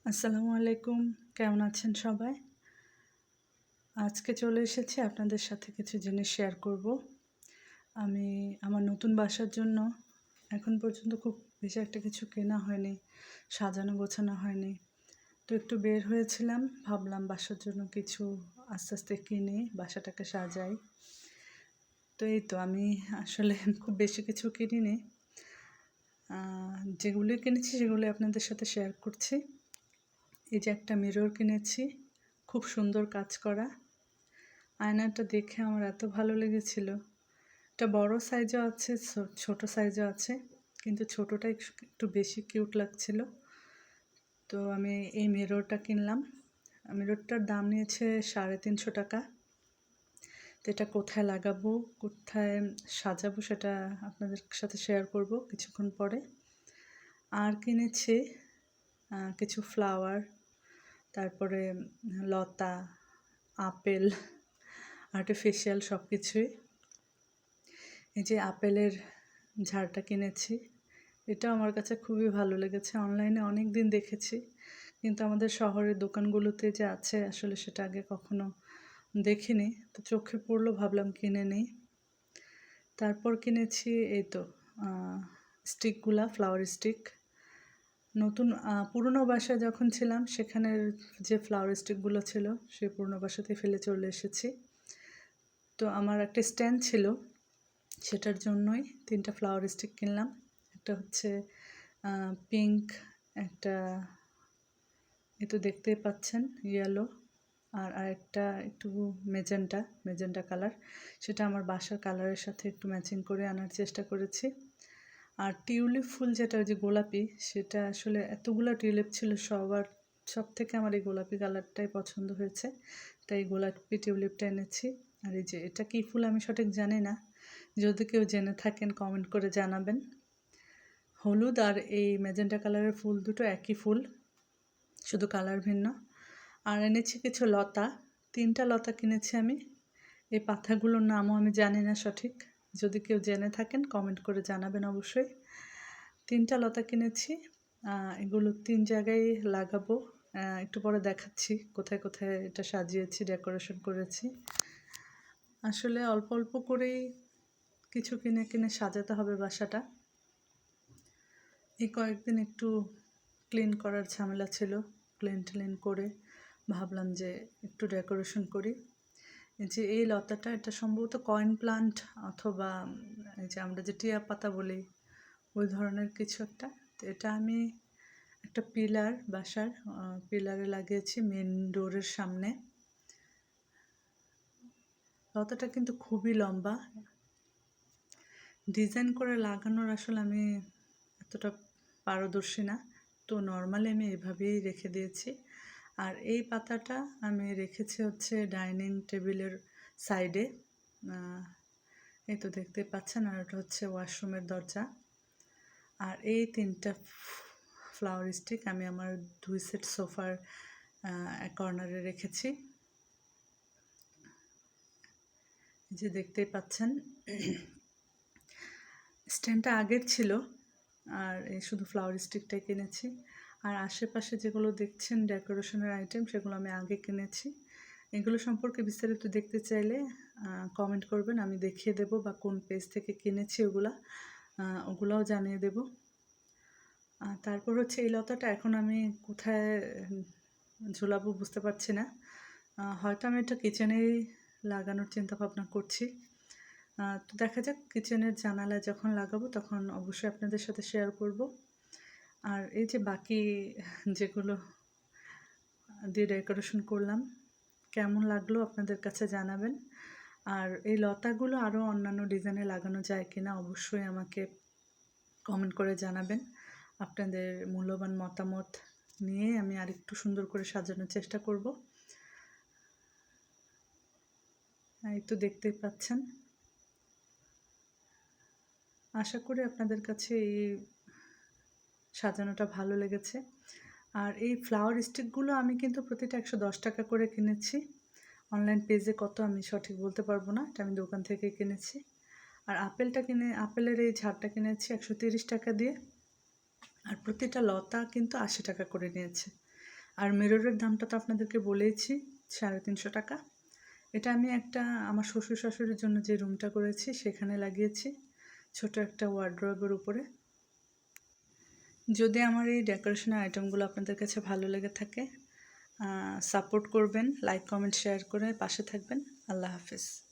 আসসালামু আলাইকুম। কেমন আছেন সবাই? আজকে চলে এসেছি আপনাদের সাথে কিছু জিনিস শেয়ার করব। আমি আমার নতুন বাসার জন্য এখন পর্যন্ত খুব বেশি একটা কিছু কেনা হয়নি, সাজানো গোছানো হয়নি। তো একটু বের হয়েছিলাম, ভাবলাম বাসার জন্য কিছু আস্তে আস্তে কিনে বাসাটাকে সাজাই। তো এই তো আমি আসলে খুব বেশি কিছু কিনিনি। আ যেগুলো কিনেছি সেগুলো আপনাদের সাথে শেয়ার করছি। এই যে একটা মিরর কিনেছি, খুব সুন্দর কাজ করা। আয়নাটা দেখে আমার এত ভালো লেগেছিল। এটা বড় সাইজও আছে, ছোট সাইজও আছে। কিন্তু ছোটটা একটু বেশি কিউট লাগছিল। তো আমি এই মিররটা কিনলাম। মিররটার দাম নিয়েছে ৳৩৫০। তো এটা কোথায় লাগাবো, কোথায় সাজাবো সেটা আপনাদের সাথে শেয়ার করব কিছুক্ষণ পরে। আর কিনেছি কিছু ফ্লাওয়ার, তারপরে লতা, আপেল, আর্টিফিশিয়াল সব কিছুই। এই যে আপেলের ঝাড়টা কিনেছি, এটাও আমার কাছে খুবই ভালো লেগেছে। অনলাইনে অনেক দিন দেখেছি, কিন্তু আমাদের শহরের দোকানগুলোতে যে আছে আসলে সেটা আগে কখনো দেখিনি। তো চোখে পড়লো, ভাবলাম কিনে নিই। তারপর কিনেছি এই তো স্টিকগুলা, ফ্লাওয়ার স্টিক। নতুন পুরনো বাসায় যখন ছিলাম সেখানের যে ফ্লাওয়ার স্টিকগুলো ছিল সেই পুরনো বাসাতেই ফেলে চলে এসেছি। তো আমার একটা স্ট্যান্ড ছিল, সেটার জন্যই ৩টা ফ্লাওয়ার স্টিক কিনলাম। একটা হচ্ছে পিঙ্ক, একটা এই তো দেখতেই পাচ্ছেন ইয়েলো, আর আরেকটা একটু মেজেন্টা কালার। সেটা আমার বাসার কালারের সাথে একটু ম্যাচিং করে আনার চেষ্টা করেছি। আর টিউলিপ ফুল যেটা ওই যে গোলাপি, সেটা আসলে এতগুলো টিউলিপ ছিল, সবথেকে আমার এই গোলাপি কালারটাই পছন্দ হয়েছে, তাই গোলাপি টিউলিপটা এনেছি। আর এই যে এটা কী ফুল আমি সঠিক জানি না, যদি কেউ জেনে থাকেন কমেন্ট করে জানাবেন। হলুদ আর এই ম্যাজেন্টা কালারের ফুল দুটো একই ফুল, শুধু কালার ভিন্ন। আর এনেছি কিছু লতা, 3টা লতা কিনেছি আমি। এই পাতাগুলোর নামও আমি জানি না সঠিক, যদি কেউ জেনে থাকেন কমেন্ট করে জানাবেন অবশ্যই। 3টা লতা কিনেছি, এগুলো 3 জায়গায় লাগাবো। একটু পরে দেখাচ্ছি কোথায় কোথায় এটা সাজিয়েছি, ডেকোরেশন করেছি। আসলে অল্প অল্প করেই কিছু কিনে কিনে সাজাতে হবে বাসাটা। এই কয়েকদিন একটু ক্লিন করার ঝামেলা ছিল, ক্লিন করে ভাবলাম যে একটু ডেকোরেশন করি। এই যে এই লতাটা, এটা সম্ভবত কয়েন প্লান্ট অথবা এই যে আমরা যে টিয়া পাতা বলি ওই ধরনের কিছু একটা। তো এটা আমি একটা বাসার পিলারে লাগিয়েছি মেন ডোরের সামনে। লতাটা কিন্তু খুবই লম্বা, ডিজাইন করে লাগানোর আসলে আমি এতটা পারদর্শী না, তো নর্মালি আমি এভাবেই রেখে দিয়েছি। আর এই পাতাটা আমি রেখেছি হচ্ছে ডাইনিং টেবিলের সাইডে, এই তো দেখতে পাচ্ছেন। আর এটা হচ্ছে ওয়াশরুমের দরজা। আর এই 3টা ফ্লাওয়ার স্টিক আমি আমার 2 সেট সোফার এক কর্নারে রেখেছি, এই যে দেখতেই পাচ্ছেন। স্ট্যান্ডটা আগের ছিল, আর এই শুধু ফ্লাওয়ার স্টিকটাই কিনেছি। আর আশেপাশে যেগুলো দেখছেন ডেকোরেশনের আইটেম, সেগুলো আমি আগে কিনেছি। এগুলো সম্পর্কে বিস্তারিত দেখতে চাইলে কমেন্ট করবেন, আমি দেখিয়ে দেব, বা কোন পেজ থেকে কিনেছি ওগুলোও জানিয়ে দেব। তারপর হচ্ছে এই লতাটা এখন আমি কোথায় ঝোলাবো বুঝতে পারছি না। হয়তো আমি এটা কিচেনেই লাগানোর চিন্তাভাবনা করছি। তো দেখা যাক, কিচেনের জানালায় যখন লাগাবো তখন অবশ্যই আপনাদের সাথে শেয়ার করব। আর এই যে বাকি যেগুলো দিয়ে ডেকোরেশন করলাম, কেমন লাগলো আপনাদের কাছে জানাবেন। আর এই লতাগুলো আরও অন্যান্য ডিজাইনে লাগানো যায় কিনা অবশ্যই আমাকে কমেন্ট করে জানাবেন। আপনাদের মূল্যবান মতামত নিয়ে আমি আরেকটু সুন্দর করে সাজানোর চেষ্টা করব। এই তো দেখতেই পাচ্ছেন। আশা করি আপনাদের কাছে এই সাজানোটা ভালো লেগেছে। আর এই ফ্লাওয়ার স্টিকগুলো আমি কিন্তু প্রতিটা ৳১১০ করে কিনেছি। অনলাইন পেজে কত আমি সঠিক বলতে পারবো না, এটা আমি দোকান থেকে কিনেছি। আর আপেলের এই ঝাড়টা কিনেছি ৳১৩০ দিয়ে। আর প্রতিটা লতা কিন্তু ৳৮০ করে নিয়েছে। আর মিররের দামটা তো আপনাদেরকে বলেইছি, 350 টাকা। এটা আমি একটা আমার শ্বশুর শাশুড়ির জন্য যে রুমটা করেছি সেখানে লাগিয়েছি, ছোট একটা ওয়ার্ড্রোবের উপরে। যদি আমার এই ডেকোরেশনের আইটেমগুলো আপনাদের কাছে ভালো লেগে থাকে, সাপোর্ট করবেন, লাইক কমেন্ট শেয়ার করে পাশে থাকবেন। আল্লাহ হাফেজ।